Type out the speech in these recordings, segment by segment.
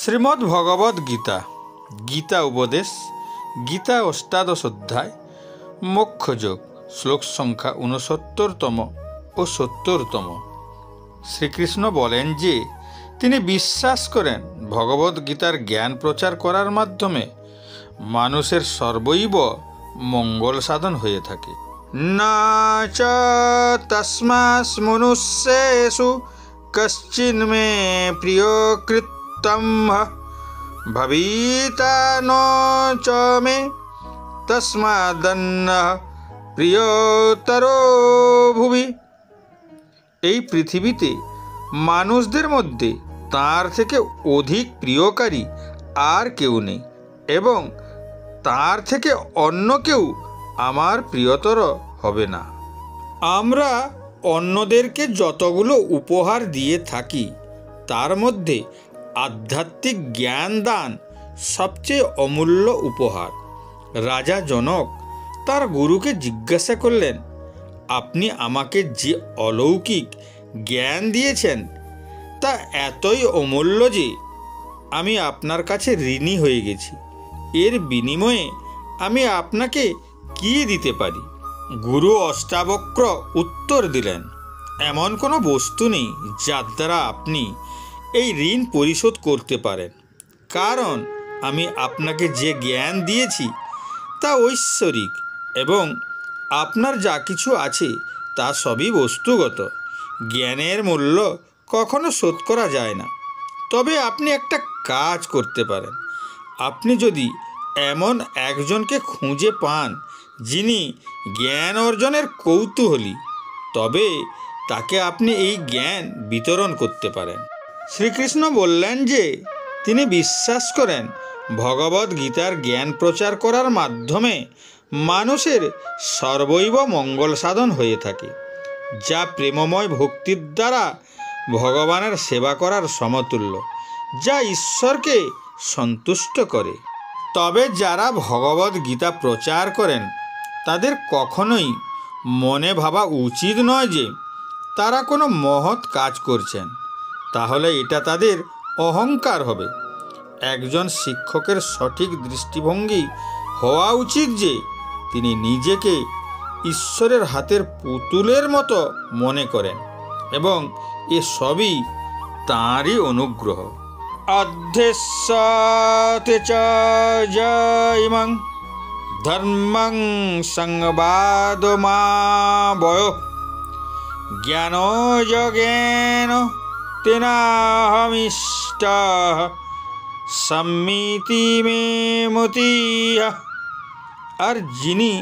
শ্রীমদ্ ভগবদ গীতা গীতা উপদেশ গীতা অষ্টাদশ অধ্যায় মোক্ষযোগ শ্লোক সংখ্যা 69তম ও 70তম। শ্রীকৃষ্ণ বলেন যে তিনি বিশ্বাস করেন ভগবদ গীতার জ্ঞান প্রচার করার মাধ্যমে মানুষের সর্বৈব মঙ্গল সাধন হয়ে থাকে। না চ তস্মাৎ মনুষ্যেষু কশ্চিন্মে প্রিয়কৃতম ভবিতা ন চ মে তস্মাদন্নঃ প্রিয়তরো ভুবি। এই পৃথিবীতে মানুষদের মধ্যে তার থেকে অধিক প্রিয়কারী আর কেউ নেই এবং তার থেকে অন্য কেউ আমার প্রিয়তর হবে না। আমরা অন্যদেরকে যতগুলো উপহার দিয়ে থাকি তার মধ্যে আধ্যাত্মিক জ্ঞান দান সবচেয়ে অমূল্য উপহার। রাজা জনক তার গুরুকে জিজ্ঞাসা করলেন, আপনি আমাকে যে অলৌকিক জ্ঞান দিয়েছেন তা এতই অমূল্য যে আমি আপনার কাছে ঋণী হয়ে গেছি। এর বিনিময়ে আমি আপনাকে কী দিতে পারি? গুরু অষ্টাবক্র উত্তর দিলেন, এমন কোনো বস্তু নেই যার দ্বারা আপনি এই ঋণ পরিশোধ করতে পারেন, কারণ আমি আপনাকে যে জ্ঞান দিয়েছি তা ঐশ্বরিক এবং আপনার যা কিছু আছে তা সবই বস্তুগত। জ্ঞানের মূল্য কখনো শোধ করা যায় না। তবে আপনি একটা কাজ করতে পারেন। আপনি যদি এমন একজনকে খুঁজে পান যিনি জ্ঞান অর্জনের কৌতূহলী, তবে তাকে আপনি এই জ্ঞান বিতরণ করতে পারেন। শ্রীকৃষ্ণ বললেন যে তিনি বিশ্বাস করেন ভগবদ গীতার জ্ঞান প্রচার করার মাধ্যমে মানুষের সর্বৈব মঙ্গল সাধন হয়ে থাকে, যা প্রেমময় ভক্তির দ্বারা ভগবানের সেবা করার সমতুল্য, যা ঈশ্বরকে সন্তুষ্ট করে। তবে যারা ভগবদ গীতা প্রচার করেন তাদের কখনোই মনে ভাবা উচিত নয় যে তারা কোনো মহৎ কাজ করছেন, তাহলে এটা তাদের অহংকার হবে। একজন শিক্ষকের সঠিক দৃষ্টিভঙ্গি হওয়া উচিত যে তিনি নিজেকে ঈশ্বরের হাতের পুতুলের মতো মনে করেন এবং এ সবই তাঁরই অনুগ্রহ। অধ্যেষ্যতে চ জয়িমং ধর্মং সংবাদমাবয় জ্ঞানযোগেন তেনাহমিষ্টঃ সম্মিতি মে মতিঃ। আর যিনি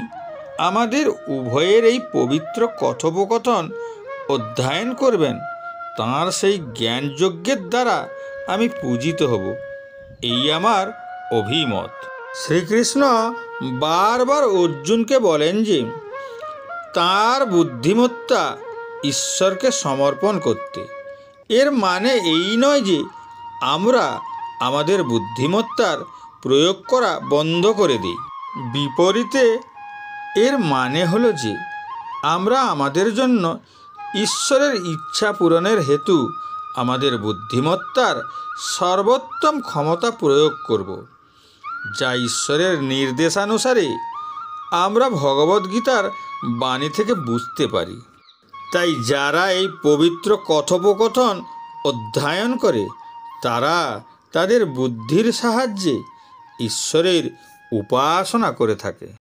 আমাদের উভয়ের এই পবিত্র কথোপকথন অধ্যয়ন করবেন তাঁর সেই জ্ঞানযজ্ঞের দ্বারা আমি পূজিত হব, এই আমার অভিমত। শ্রীকৃষ্ণ বারবার অর্জুনকে বলেন যে তাঁর বুদ্ধিমত্তা ঈশ্বরকে সমর্পণ করতে। এর মানে এই নয় যে আমরা আমাদের বুদ্ধিমত্তার প্রয়োগ করা বন্ধ করে দিই। বিপরীতে এর মানে হলো যে আমরা আমাদের জন্য ঈশ্বরের ইচ্ছা পূরণের হেতু আমাদের বুদ্ধিমত্তার সর্বোত্তম ক্ষমতা প্রয়োগ করব, যা ঈশ্বরের নির্দেশানুসারে আমরা ভগবদ্গীতার বাণী থেকে বুঝতে পারি। তাই যারা এই পবিত্র কথোপকথন অধ্যয়ন করে তারা তাদের বুদ্ধির সাহায্যে ঈশ্বরের উপাসনা করে থাকে।